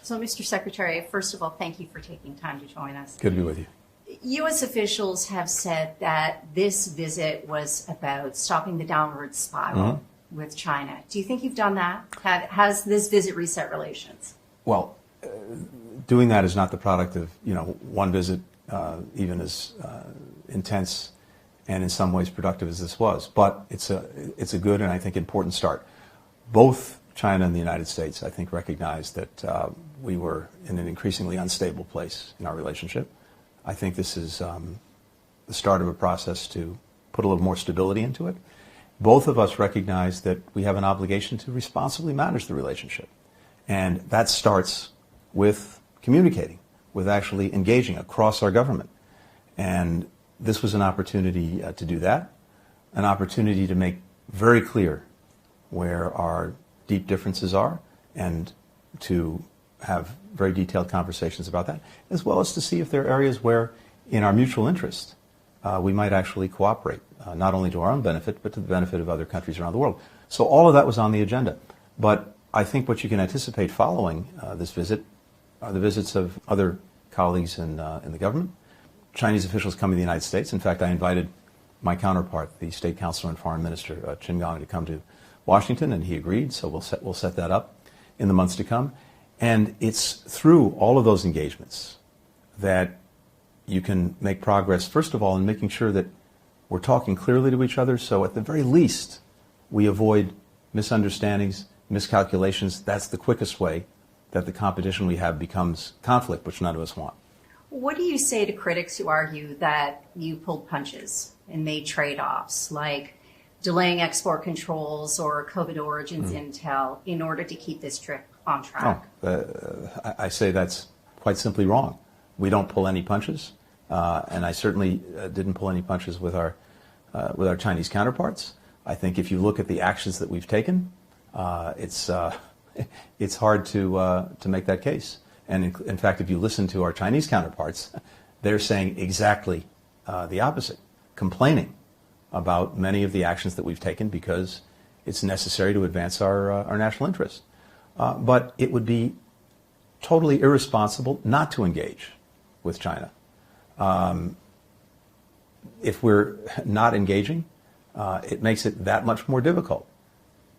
So, Mr. Secretary, first of all, thank you for taking time to join us. Good to be with you. U.S. officials have said that this visit was about stopping the downward spiral with China. Do you think you've done that? Has this visit reset relations? Well, doing that is not the product of, one visit, even as intense and in some ways productive as this was. But it's a good and I think important start. Both China and the United States, I think, recognized that we were in an increasingly unstable place in our relationship. I think this is the start of a process to put a little more stability into it. Both of us recognize that we have an obligation to responsibly manage the relationship. And that starts with communicating, with actually engaging across our government. And this was an opportunity to do that, an opportunity to make very clear where our deep differences are and to have very detailed conversations about that, as well as to see if there are areas where, in our mutual interest, we might actually cooperate, not only to our own benefit, but to the benefit of other countries around the world. So all of that was on the agenda. But I think what you can anticipate following this visit are the visits of other colleagues in the government. Chinese officials come to the United States. In fact, I invited my counterpart, the State Councilor and Foreign Minister Qin Gang, to come to Washington, and he agreed. So we'll set that up in the months to come. And it's through all of those engagements that you can make progress, first of all, in making sure that we're talking clearly to each other, so at the very least, we avoid misunderstandings, miscalculations. That's the quickest way that the competition we have becomes conflict, which none of us want. What do you say to critics who argue that you pulled punches and made trade-offs, like delaying export controls or COVID origins intel in order to keep this trip on track? I say that's quite simply wrong. We don't pull any punches, and I certainly didn't pull any punches with our Chinese counterparts. I think if you look at the actions that we've taken, it's hard to make that case. And in fact, if you listen to our Chinese counterparts, they're saying exactly the opposite, complaining about many of the actions that we've taken because it's necessary to advance our national interests. But it would be totally irresponsible not to engage with China. If we're not engaging, it makes it that much more difficult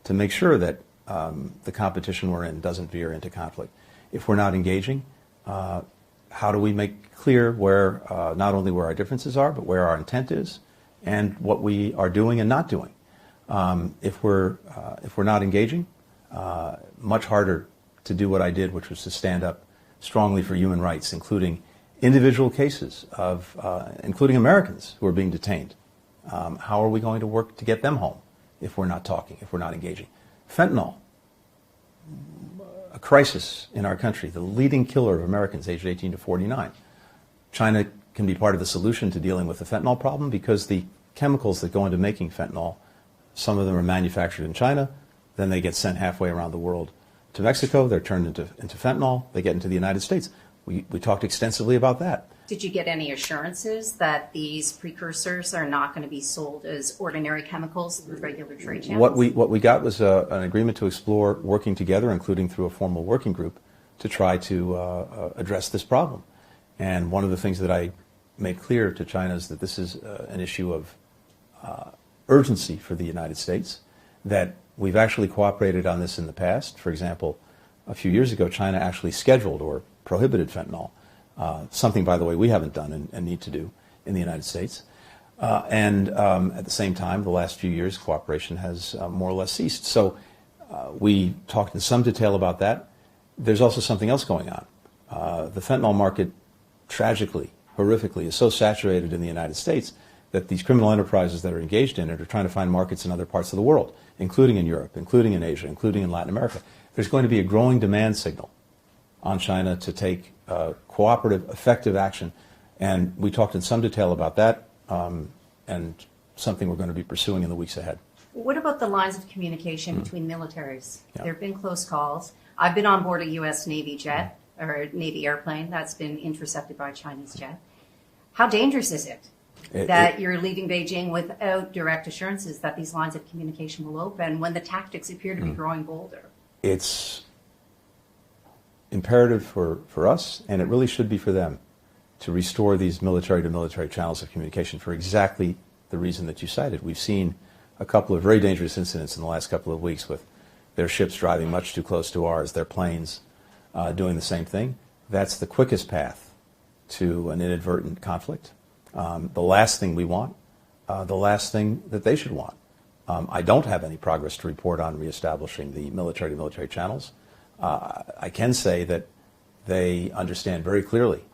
to make sure that the competition we're in doesn't veer into conflict. If we're not engaging, how do we make clear where not only where our differences are, but where our intent is and what we are doing and not doing? If we're not engaging, much harder to do what I did, which was to stand up strongly for human rights, including individual cases of, including Americans who are being detained. How are we going to work to get them home if we're not talking, if we're not engaging? Fentanyl, a crisis in our country, the leading killer of Americans aged 18 to 49. China can be part of the solution to dealing with the fentanyl problem because the chemicals that go into making fentanyl, some of them are manufactured in China, then they get sent halfway around the world to Mexico, they're turned into fentanyl, they get into the United States. We talked extensively about that. Did you get any assurances that these precursors are not going to be sold as ordinary chemicals through regular trade channels? What we got was an agreement to explore working together, including through a formal working group, to try to address this problem. And one of the things that I made clear to China is that this is an issue of urgency for the United States, that we've actually cooperated on this in the past. For example, a few years ago, China actually scheduled or prohibited fentanyl, something, by the way, we haven't done and need to do in the United States. And at the same time, the last few years, cooperation has more or less ceased. So we talked in some detail about that. There's also something else going on. The fentanyl market, tragically, horrifically, is so saturated in the United States that these criminal enterprises that are engaged in it are trying to find markets in other parts of the world, including in Europe, including in Asia, including in Latin America. There's going to be a growing demand signal on China to take cooperative, effective action. And we talked in some detail about that, and something we're going to be pursuing in the weeks ahead. What about the lines of communication between militaries? Yeah. There have been close calls. I've been on board a U.S. Navy jet, or Navy airplane, that's been intercepted by a Chinese jet. How dangerous is it that you're leaving Beijing without direct assurances that these lines of communication will open when the tactics appear to be growing bolder? It's imperative for us, and it really should be for them, to restore these military-to-military channels of communication for exactly the reason that you cited. We've seen a couple of very dangerous incidents in the last couple of weeks with their ships driving much too close to ours, their planes doing the same thing. That's the quickest path to an inadvertent conflict. The last thing we want, the last thing that they should want. I don't have any progress to report on reestablishing the military-to-military channels. I can say that they understand very clearly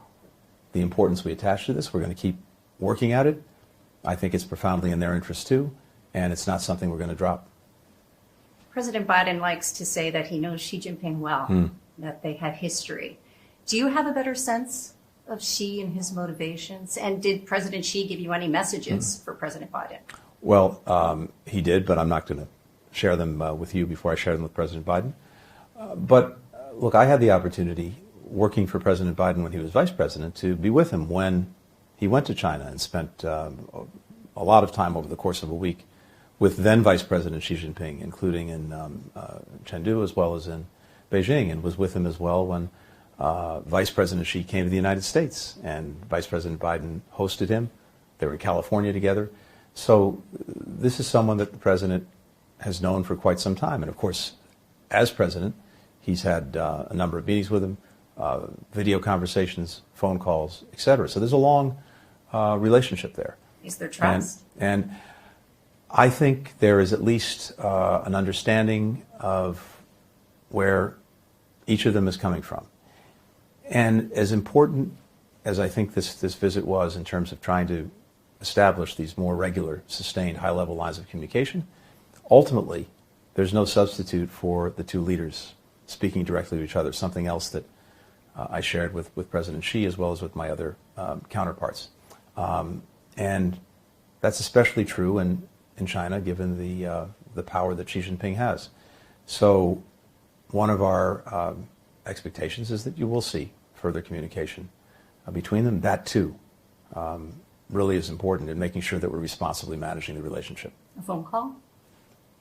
the importance we attach to this. We're going to keep working at it. I think it's profoundly in their interest too, and it's not something we're going to drop. President Biden likes to say that he knows Xi Jinping well, that they had history. Do you have a better sense of Xi and his motivations? And did President Xi give you any messages for President Biden? Well, he did, but I'm not going to share them with you before I share them with President Biden. But look, I had the opportunity, working for President Biden when he was vice president, to be with him when he went to China and spent a lot of time over the course of a week with then Vice President Xi Jinping, including in Chengdu as well as in Beijing, and was with him as well when Vice President Xi came to the United States, and Vice President Biden hosted him. They were in California together. So this is someone that the president has known for quite some time. And of course, as president, he's had a number of meetings with him, video conversations, phone calls, etc. So there's a long relationship there. Is there trust? And I think there is at least an understanding of where each of them is coming from. And as important as I think this visit was in terms of trying to establish these more regular, sustained, high-level lines of communication, ultimately, there's no substitute for the two leaders speaking directly to each other, something else that I shared with President Xi as well as with my other counterparts. And that's especially true in China, given the power that Xi Jinping has. So one of our expectations is that you will see further communication between them. That, too, really is important in making sure that we're responsibly managing the relationship. A phone call?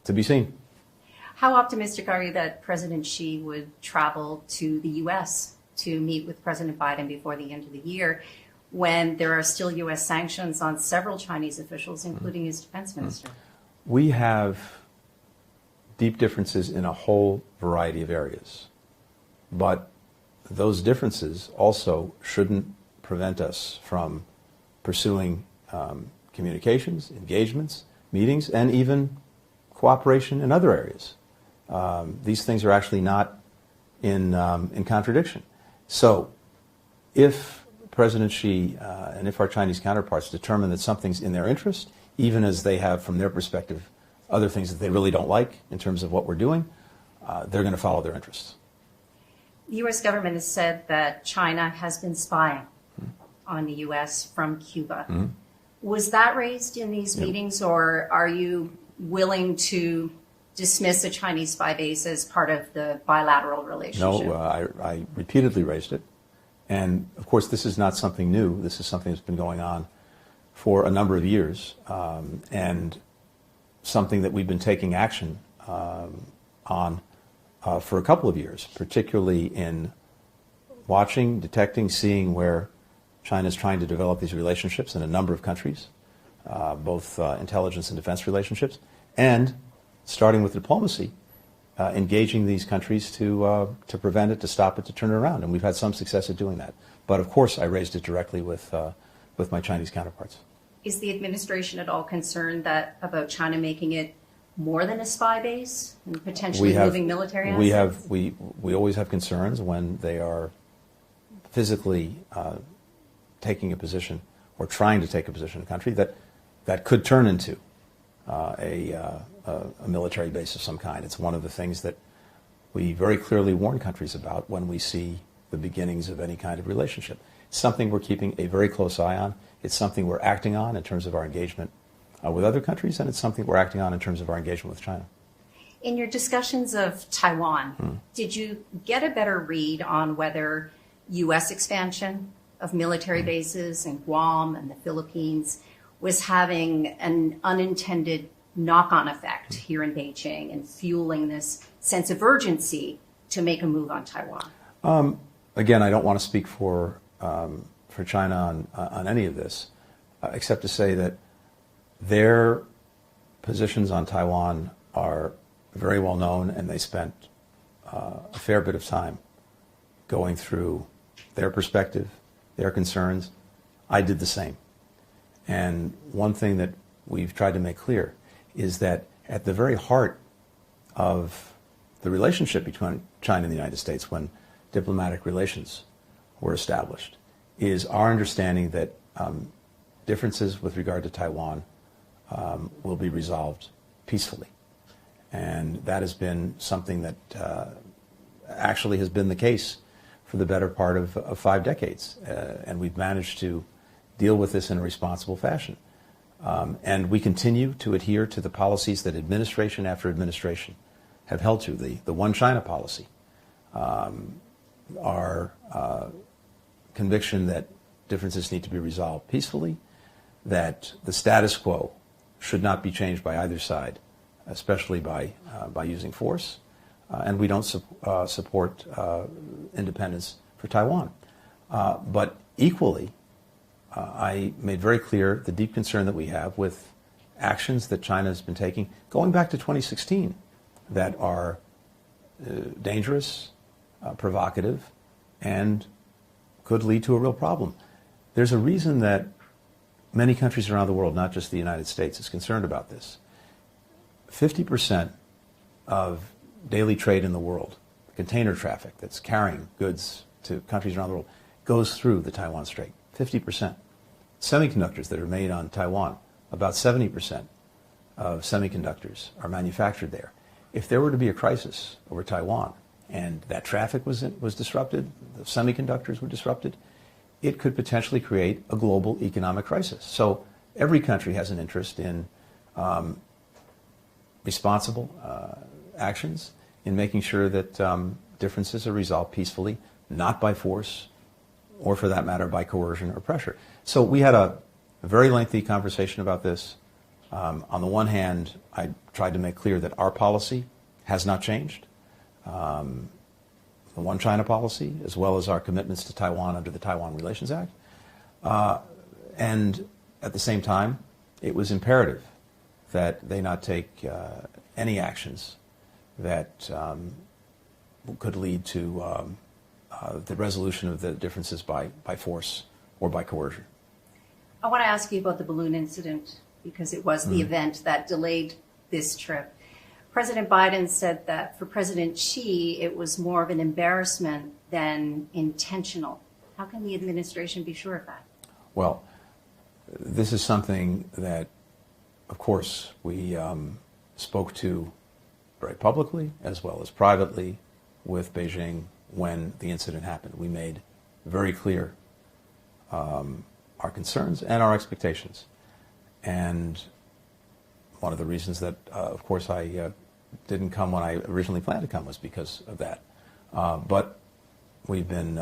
To be seen. How optimistic are you that President Xi would travel to the U.S. to meet with President Biden before the end of the year, when there are still U.S. sanctions on several Chinese officials, including his defense minister? We have deep differences in a whole variety of areas. But those differences also shouldn't prevent us from pursuing communications, engagements, meetings, and even cooperation in other areas. These things are actually not in contradiction. So if President Xi and if our Chinese counterparts determine that something's in their interest, even as they have, from their perspective, other things that they really don't like in terms of what we're doing, they're going to follow their interests. The U.S. government has said that China has been spying on the U.S. from Cuba. Was that raised in these meetings, or are you willing to dismiss a Chinese spy base as part of the bilateral relationship? No, I repeatedly raised it. And, of course, this is not something new. This is something that's been going on for a number of years, and something that we've been taking action on for a couple of years, particularly in watching, detecting, seeing where China's trying to develop these relationships in a number of countries, both intelligence and defense relationships, and starting with diplomacy, engaging these countries to prevent it, to stop it, to turn it around. And we've had some success at doing that. But of course, I raised it directly with my Chinese counterparts. Is the administration at all concerned about China making it more than a spy base and potentially moving military assets? We always have concerns when they are physically taking a position or trying to take a position in a country that could turn into a military base of some kind. It's one of the things that we very clearly warn countries about when we see the beginnings of any kind of relationship. It's something we're keeping a very close eye on. It's something we're acting on in terms of our engagement with other countries, and it's something we're acting on in terms of our engagement with China. In your discussions of Taiwan, did you get a better read on whether U.S. expansion of military bases in Guam and the Philippines was having an unintended knock-on effect here in Beijing and fueling this sense of urgency to make a move on Taiwan? Again, I don't want to speak for China on any of this, except to say that their positions on Taiwan are very well known, and they spent a fair bit of time going through their perspective, their concerns. I did the same. And one thing that we've tried to make clear is that at the very heart of the relationship between China and the United States, when diplomatic relations were established, is our understanding that differences with regard to Taiwan will be resolved peacefully. And that has been something that actually has been the case for the better part of 5 decades. And we've managed to deal with this in a responsible fashion. And we continue to adhere to the policies that administration after administration have held to, the One China policy. Our conviction that differences need to be resolved peacefully, that the status quo should not be changed by either side, especially by using force, and we don't support independence for Taiwan. But equally, I made very clear the deep concern that we have with actions that China has been taking, going back to 2016, that are dangerous, provocative, and could lead to a real problem. There's a reason that many countries around the world, not just the United States, is concerned about this. 50% of daily trade in the world, container traffic that's carrying goods to countries around the world, goes through the Taiwan Strait. 50%. Semiconductors that are made on Taiwan, about 70% of semiconductors are manufactured there. If there were to be a crisis over Taiwan and that traffic was disrupted, the semiconductors were disrupted, it could potentially create a global economic crisis. So every country has an interest in responsible actions, in making sure that differences are resolved peacefully, not by force, or for that matter, by coercion or pressure. So we had a very lengthy conversation about this. On the one hand, I tried to make clear that our policy has not changed. The One China policy, as well as our commitments to Taiwan under the Taiwan Relations Act. And at the same time, it was imperative that they not take any actions that could lead to the resolution of the differences by force or by coercion. I want to ask you about the balloon incident, because it was the event that delayed this trip. President Biden said that for President Xi, it was more of an embarrassment than intentional. How can the administration be sure of that? Well, this is something that, of course, we spoke to very publicly as well as privately with Beijing when the incident happened. We made very clear our concerns and our expectations. And one of the reasons that, of course, I didn't come when I originally planned to come was because of that. But we've been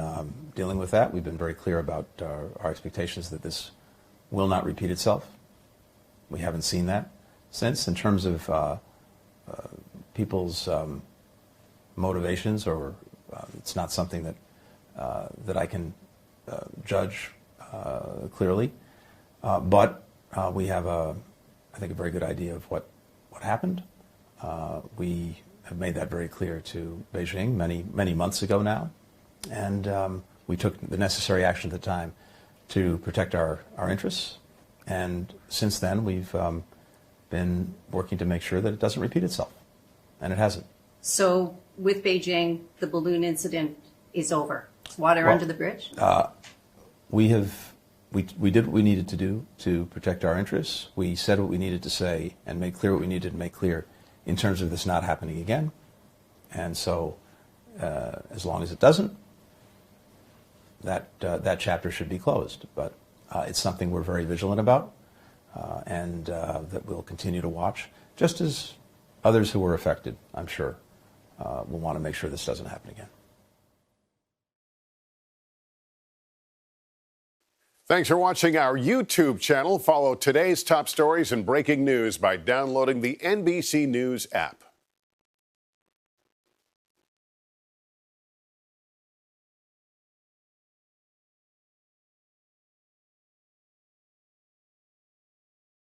dealing with that. We've been very clear about our expectations that this will not repeat itself. We haven't seen that since. In terms of people's motivations, or it's not something that I can judge clearly. But we have, I think, a very good idea of what happened. We have made that very clear to Beijing many months ago now, and we took the necessary action at the time to protect our interests. And since then, we've been working to make sure that it doesn't repeat itself, and it hasn't. So with Beijing, the balloon incident is over. It's water under the bridge? We did what we needed to do to protect our interests. We said what we needed to say and made clear what we needed to make clear in terms of this not happening again. And so as long as it doesn't, that chapter should be closed. But it's something we're very vigilant about and that we'll continue to watch, just as others who were affected, I'm sure, will want to make sure this doesn't happen again. Thanks for watching our YouTube channel. Follow today's top stories and breaking news by downloading the NBC News app.